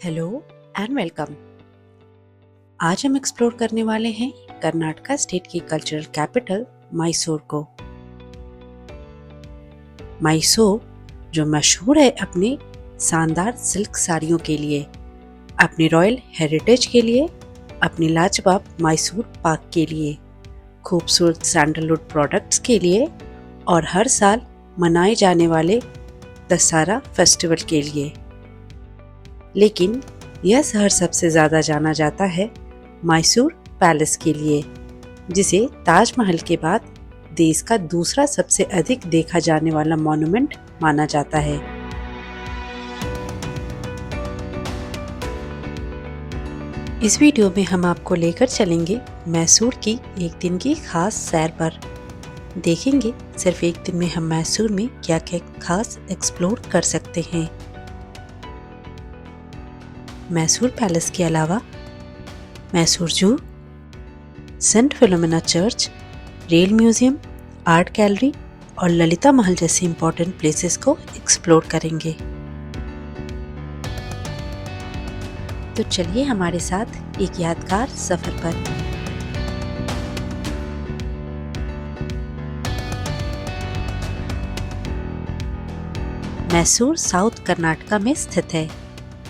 Hello and welcome. आज हम explore करने वाले हैं कर्नाटका स्टेट की कल्चरल कैपिटल मैसूर को। मैसूर जो मशहूर है अपनी शानदार सिल्क साड़ियों के लिए, अपनी रॉयल हेरिटेज के लिए, अपनी लाजवाब मैसूर पाक के लिए, खूबसूरत सैंडलवुड प्रोडक्ट्स के लिए और हर साल मनाए जाने वाले दशहरा फेस्टिवल के लिए। लेकिन यह शहर सबसे ज़्यादा जाना जाता है मैसूर पैलेस के लिए, जिसे ताजमहल के बाद देश का दूसरा सबसे अधिक देखा जाने वाला मॉन्यूमेंट माना जाता है। इस वीडियो में हम आपको लेकर चलेंगे मैसूर की एक दिन की खास सैर पर। देखेंगे सिर्फ एक दिन में हम मैसूर में क्या क्या खास एक्सप्लोर कर सकते हैं। मैसूर पैलेस के अलावा Mysore zoo, saint Philomena church, rail museum, art gallery और ललिता महल जैसे इम्पोर्टेंट प्लेसेस को एक्सप्लोर करेंगे। तो चलिए हमारे साथ एक यादगार सफर पर। मैसूर साउथ कर्नाटका में स्थित है,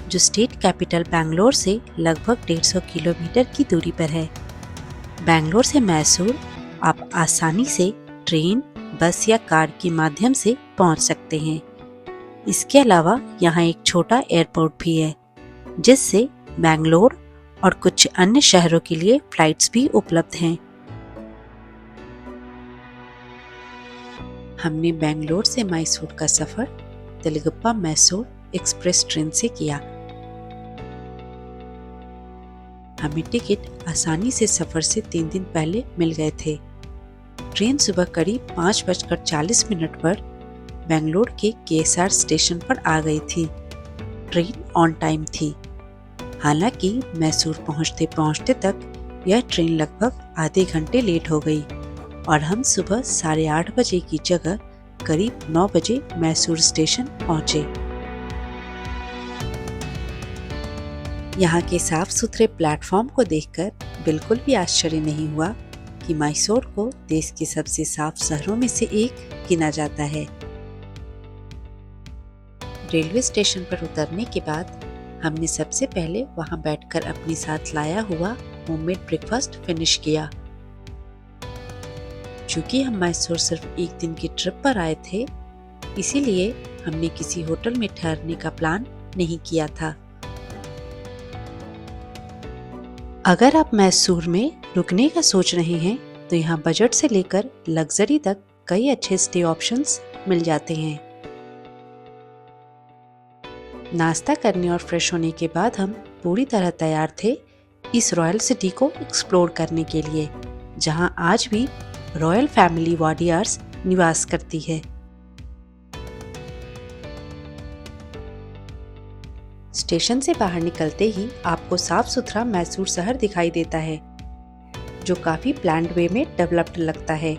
जो स्टेट कैपिटल बैंगलोर से लगभग 150 किलोमीटर की दूरी पर है। बैंगलोर से मैसूर आप आसानी से ट्रेन, बस या कार के माध्यम से पहुंच सकते हैं। इसके अलावा यहाँ एक छोटा एयरपोर्ट भी है, जिससे बैंगलोर और कुछ अन्य शहरों के लिए फ्लाइट्स भी उपलब्ध हैं। हमने बैंगलोर से मैसूर का सफर तेलगप्पा मैसूर एक्सप्रेस ट्रेन से किया। हमें टिकट आसानी से सफर से 3 दिन पहले मिल गए थे। ट्रेन सुबह करीब 5:40 पर बेंगलोर के केएसआर स्टेशन पर आ गई थी। ट्रेन ऑन टाइम थी। हालांकि मैसूर पहुंचते पहुंचते तक यह ट्रेन लगभग आधे घंटे लेट हो गई और हम सुबह 8:30 बजे की जगह करीब 9 बजे मैसूर स्टेशन पहुंचे। यहाँ के साफ सुथरे प्लेटफॉर्म को देखकर बिल्कुल भी आश्चर्य नहीं हुआ कि मैसूर को देश के सबसे साफ शहरों में से एक गिना जाता है। रेलवे स्टेशन पर उतरने के बाद हमने सबसे पहले वहां बैठकर अपने साथ लाया हुआ होममेड ब्रेकफास्ट फिनिश किया। चूंकि हम मैसूर सिर्फ एक दिन की ट्रिप पर आए थे, इसीलिए हमने किसी होटल में ठहरने का प्लान नहीं किया था। अगर आप मैसूर में रुकने का सोच रहे हैं तो यहाँ बजट से लेकर लग्जरी तक कई अच्छे स्टे ऑप्शंस मिल जाते हैं। नाश्ता करने और फ्रेश होने के बाद हम पूरी तरह तैयार थे इस रॉयल सिटी को एक्सप्लोर करने के लिए, जहाँ आज भी रॉयल फैमिली वाडियार्स निवास करती है। स्टेशन से बाहर निकलते ही आपको साफ सुथरा मैसूर शहर दिखाई देता है, जो काफी प्लान्ड वे में डेवलप्ड लगता है।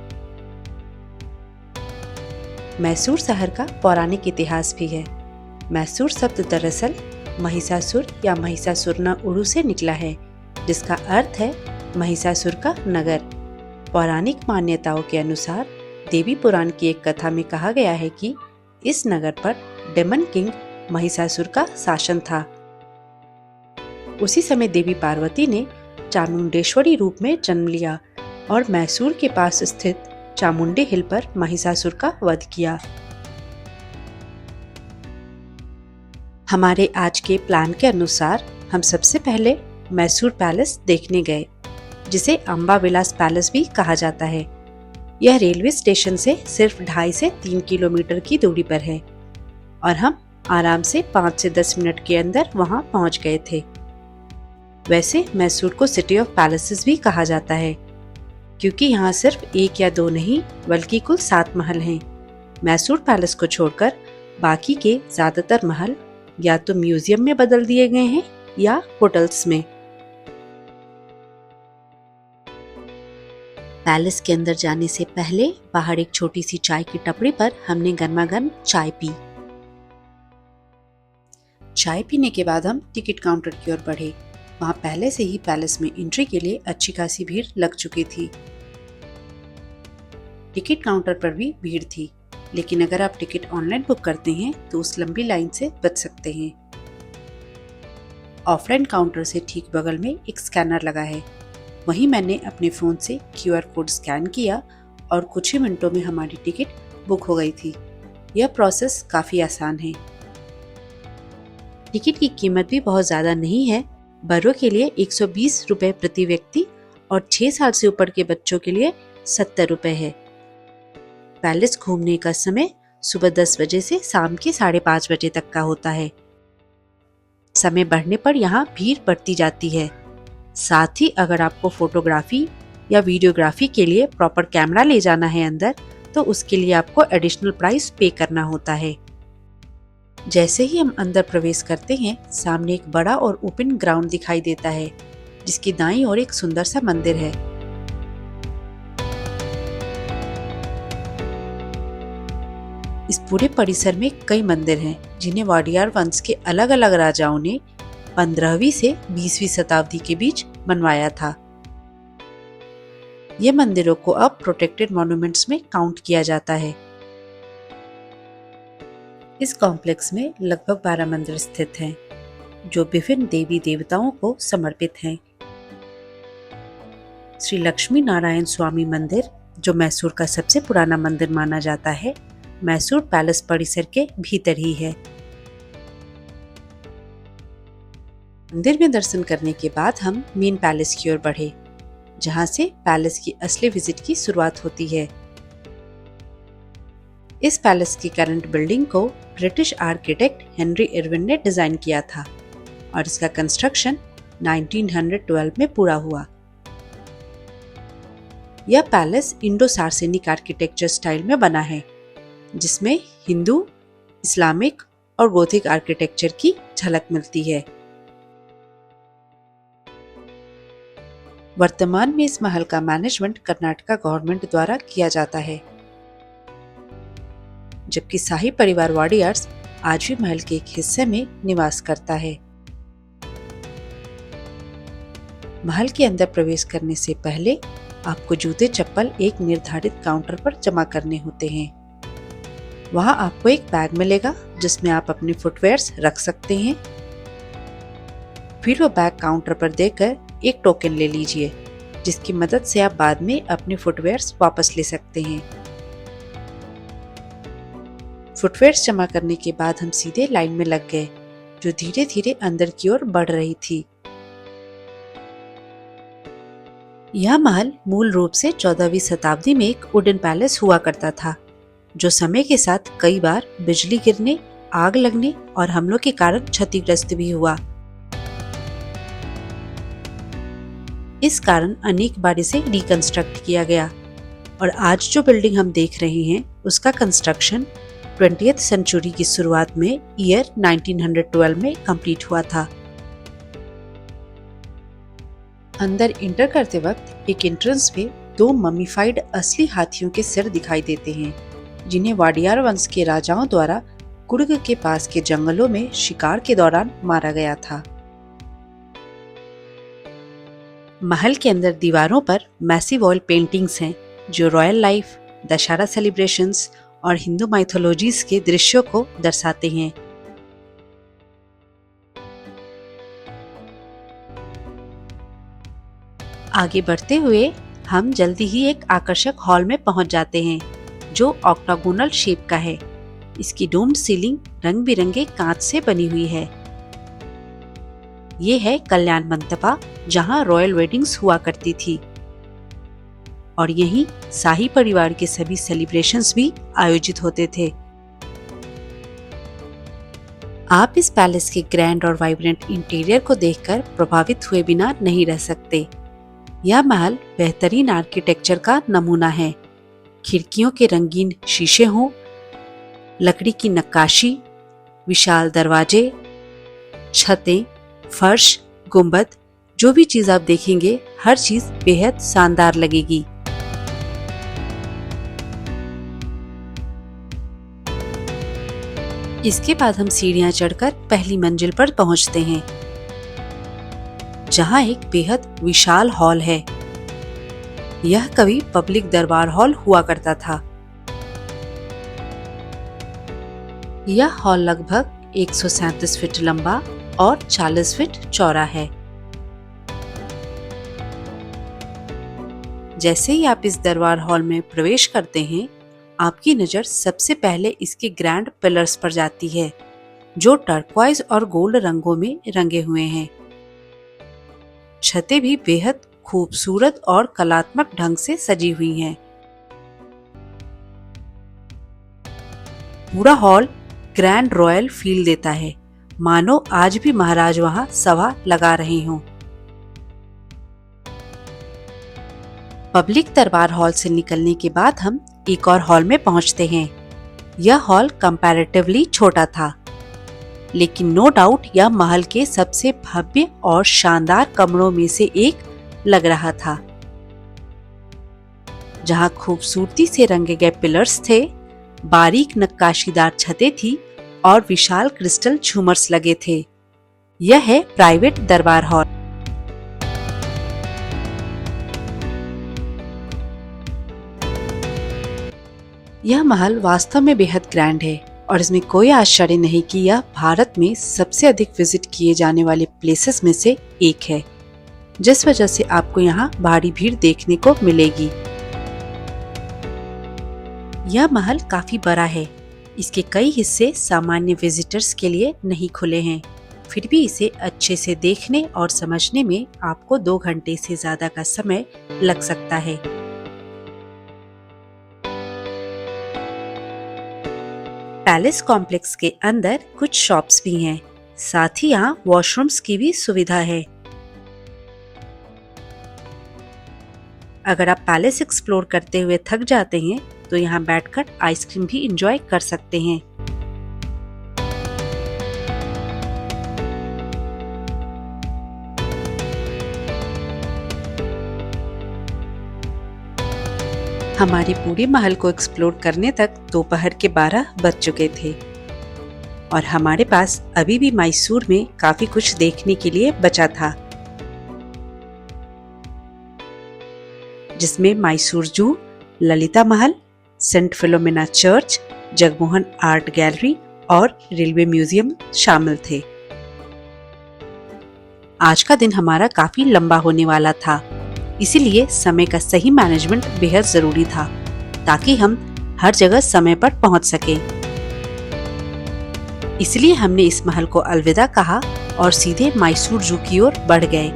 मैसूर शहर का पौराणिक इतिहास भी है। मैसूर शब्द दरअसल महिषासुर या महिषासुरनाउरु से निकला है, जिसका अर्थ है महिषासुर का नगर। पौराणिक मान्यताओं के अनुसार देवी पुराण की एक कथा में कहा गया है कि इस नगर पर डेमन किंग महिषासुर का शासन था। उसी समय देवी पार्वती ने चामुंडेश्वरी रूप में जन्म लिया और मैसूर के पास स्थित चामुंडी हिल पर महिषासुर का वध किया। हमारे आज के प्लान के अनुसार हम सबसे पहले मैसूर पैलेस देखने गए, जिसे अम्बा विलास पैलेस भी कहा जाता है। यह रेलवे स्टेशन से सिर्फ 2.5 से 3 किलोमीटर की दूरी पर है और हम आराम से 5 से 10 मिनट के अंदर वहां पहुंच गए थे। वैसे मैसूर को सिटी ऑफ पैलेसेस भी कहा जाता है, क्योंकि यहाँ सिर्फ 1 या 2 नहीं बल्कि कुल 7 महल हैं। मैसूर पैलेस को छोड़कर बाकी के ज्यादातर महल या तो म्यूजियम में बदल दिए गए हैं या होटल्स में। पैलेस के अंदर जाने से पहले बाहर एक छोटी सी चाय की टपरी पर हमने गर्मा गर्म चाय पी। चाय पीने के बाद हम टिकट काउंटर की ओर बढ़े। वहाँ पहले से ही पैलेस में एंट्री के लिए अच्छी खासी भीड़ लग चुकी थी। टिकट काउंटर पर भी भीड़ थी, लेकिन अगर आप टिकट ऑनलाइन बुक करते हैं तो उस लंबी लाइन से बच सकते हैं। ऑफलाइन काउंटर से ठीक बगल में एक स्कैनर लगा है। वहीं मैंने अपने फ़ोन से QR कोड स्कैन किया और कुछ ही मिनटों में हमारी टिकट बुक हो गई थी। यह प्रोसेस काफ़ी आसान है। टिकट की कीमत भी बहुत ज़्यादा नहीं है। बड़ों के लिए 120 रुपये प्रति व्यक्ति और 6 साल से ऊपर के बच्चों के लिए 70 रुपये है। पैलेस घूमने का समय सुबह 10 बजे से शाम के 5:30 बजे तक का होता है। समय बढ़ने पर यहाँ भीड़ बढ़ती जाती है। साथ ही अगर आपको फोटोग्राफी या वीडियोग्राफी के लिए प्रॉपर कैमरा ले जाना है अंदर, तो उसके लिए आपको एडिशनल प्राइस पे करना होता है। जैसे ही हम अंदर प्रवेश करते हैं, सामने एक बड़ा और ओपन ग्राउंड दिखाई देता है, जिसकी दाईं ओर एक सुंदर सा मंदिर है। इस पूरे परिसर में कई मंदिर हैं, जिन्हें वाडियार वंश के अलग अलग राजाओं ने 15वीं से 20वीं शताब्दी के बीच बनवाया था। ये मंदिरों को अब प्रोटेक्टेड मॉन्यूमेंट्स में काउंट किया जाता है। इस कॉम्प्लेक्स में लगभग 12 मंदिर स्थित हैं, जो विभिन्न देवी देवताओं को समर्पित हैं। श्री लक्ष्मी नारायण स्वामी मंदिर, जो मैसूर का सबसे पुराना मंदिर माना जाता है, मैसूर पैलेस परिसर के भीतर ही है। मंदिर में दर्शन करने के बाद हम मेन पैलेस की ओर बढ़े, जहां से पैलेस की असली विजिट की शुरुआत होती है। इस पैलेस की करंट बिल्डिंग को ब्रिटिश आर्किटेक्ट हेनरी इरविन ने डिजाइन किया था और इसका कंस्ट्रक्शन 1912 में पूरा हुआ। यह पैलेस इंडो सार्सेनिक आर्किटेक्चर स्टाइल में बना है, जिसमें हिंदू, इस्लामिक और गोथिक आर्किटेक्चर की झलक मिलती है। वर्तमान में इस महल का मैनेजमेंट कर्नाटका गवर्नमेंट द्वारा किया जाता है, जबकि शाही परिवार वाडियार्स आज भी महल के एक हिस्से में निवास करता है। महल के अंदर प्रवेश करने से पहले आपको जूते चप्पल एक निर्धारित काउंटर पर जमा करने होते हैं। वहां आपको एक बैग मिलेगा, जिसमें आप अपने फुटवेयर्स रख सकते हैं। फिर वो बैग काउंटर पर देकर एक टोकन ले लीजिए, जिसकी मदद से आप बाद में अपने फुटवेयर्स वापस ले सकते हैं। फुटवेयर्स जमा करने के बाद हम सीधे लाइन में लग गए, जो धीरे धीरे अंदर की ओर बढ़ रही थी। यह महल मूल रूप से 14वीं शताब्दी में एक वुडन पैलेस हुआ करता था, जो समय के साथ कई बार बिजली गिरने, आग लगने और हमलों के कारण क्षतिग्रस्त भी हुआ। इस कारण अनेक बार इसे रिकंस्ट्रक्ट किया गया और आज जो बिल्डिंग हम देख रहे हैं, उसका कंस्ट्रक्शन 20th सेंचुरी की शुरुआत में ईयर 1912 में कंप्लीट हुआ था। अंदर इंटर करते वक्त एक एंट्रेंस पे 2 ममीफाइड असली हाथियों के सिर दिखाई देते हैं, जिन्हें वाडियार वंश के राजाओं द्वारा कुर्ग के पास के जंगलों में शिकार के दौरान मारा गया था। महल के अंदर दीवारों पर मैसिव ऑयल पेंटिंग्स हैं, जो रॉयल लाइफ, दशहरा सेलिब्रेशंस और हिंदू माइथोलॉजीज के दृश्यों को दर्शाते हैं। आगे बढ़ते हुए हम जल्दी ही एक आकर्षक हॉल में पहुंच जाते हैं, जो ऑक्टागोनल शेप का है। इसकी डोम्ड सीलिंग रंग बिरंगे कांच से बनी हुई है। ये है कल्याण मंटपा, जहां रॉयल वेडिंग्स हुआ करती थी और यहीं शाही परिवार के सभी सेलिब्रेशंस भी आयोजित होते थे। आप इस पैलेस के ग्रैंड और वाइब्रेंट इंटीरियर को देखकर प्रभावित हुए बिना नहीं रह सकते। यह महल बेहतरीन आर्किटेक्चर का नमूना है। खिड़कियों के रंगीन शीशे हों, लकड़ी की नक्काशी, विशाल दरवाजे, छतें, फर्श, गुंबद, जो भी चीज आप देखेंगे, हर चीज बेहद शानदार लगेगी। इसके बाद हम सीढ़ियां चढ़कर पहली मंजिल पर पहुंचते हैं, जहां एक बेहद विशाल हॉल है। यह कभी पब्लिक दरबार हॉल हुआ करता था। यह हॉल लगभग 137 फीट लंबा और 40 फीट चौड़ा है। जैसे ही आप इस दरबार हॉल में प्रवेश करते हैं, आपकी नज़र सबसे पहले इसके ग्रैंड पिलर्स पर जाती है, जो टर्क्वाइज और गोल्ड रंगों में रंगे हुए हैं। छतें भी बेहद खूबसूरत और कलात्मक ढंग से सजी हुई हैं। पूरा हॉल ग्रैंड रॉयल फील देता है, मानो आज भी महाराज वहां सभा लगा रहे हों। पब्लिक दरबार हॉल से निकलने के बाद हम एक और हॉल में पहुंचते हैं। यह हॉल कंपैरेटिवली छोटा था, लेकिन नो डाउट यह महल के सबसे भव्य और शानदार कमरों में से एक लग रहा था, जहां खूबसूरती से रंगे गए पिलर्स थे, बारीक नक्काशीदार छतें थी और विशाल क्रिस्टल झूमर्स लगे थे। यह है प्राइवेट दरबार हॉल। यह महल वास्तव में बेहद ग्रैंड है और इसमें कोई आश्चर्य नहीं कि यह भारत में सबसे अधिक विजिट किए जाने वाले प्लेसेस में से एक है, जिस वजह से आपको यहाँ भारी भीड़ देखने को मिलेगी। यह महल काफी बड़ा है। इसके कई हिस्से सामान्य विजिटर्स के लिए नहीं खुले हैं, फिर भी इसे अच्छे से देखने और समझने में आपको 2 घंटे से ज्यादा का समय लग सकता है। पैलेस कॉम्प्लेक्स के अंदर कुछ शॉप्स भी हैं, साथ ही यहाँ वॉशरूम्स की भी सुविधा है। अगर आप पैलेस एक्सप्लोर करते हुए थक जाते हैं, तो यहाँ बैठकर आइसक्रीम भी एंजॉय कर सकते हैं। हमारे पूरे महल को एक्सप्लोर करने तक दोपहर के 12 बज चुके थे और हमारे पास अभी भी मैसूर में काफी कुछ देखने के लिए बचा था, जिसमें Mysore zoo, Lalitha Mahal, saint Philomena church, Jagmohan art gallery और रेलवे म्यूजियम शामिल थे। आज का दिन हमारा काफी लंबा होने वाला था, इसीलिए समय का सही मैनेजमेंट बेहद जरूरी था, ताकि हम हर जगह समय पर पहुंच सके। इसलिए हमने इस महल को अलविदा कहा और सीधे मैसूर जू की ओर बढ़ गए।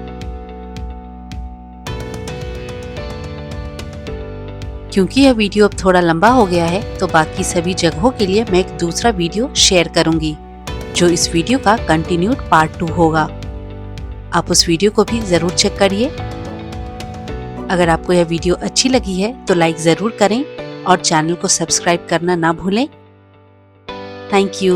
क्योंकि यह वीडियो अब थोड़ा लंबा हो गया है, तो बाकी सभी जगहों के लिए मैं एक दूसरा वीडियो शेयर करूंगी, जो इस वीडियो का कंटिन्यूड पार्ट 2 होगा। आप उस वीडियो को भी जरूर चेक करिए। अगर आपको यह वीडियो अच्छी लगी है तो लाइक जरूर करें और चैनल को सब्सक्राइब करना ना भूलें। Thank you.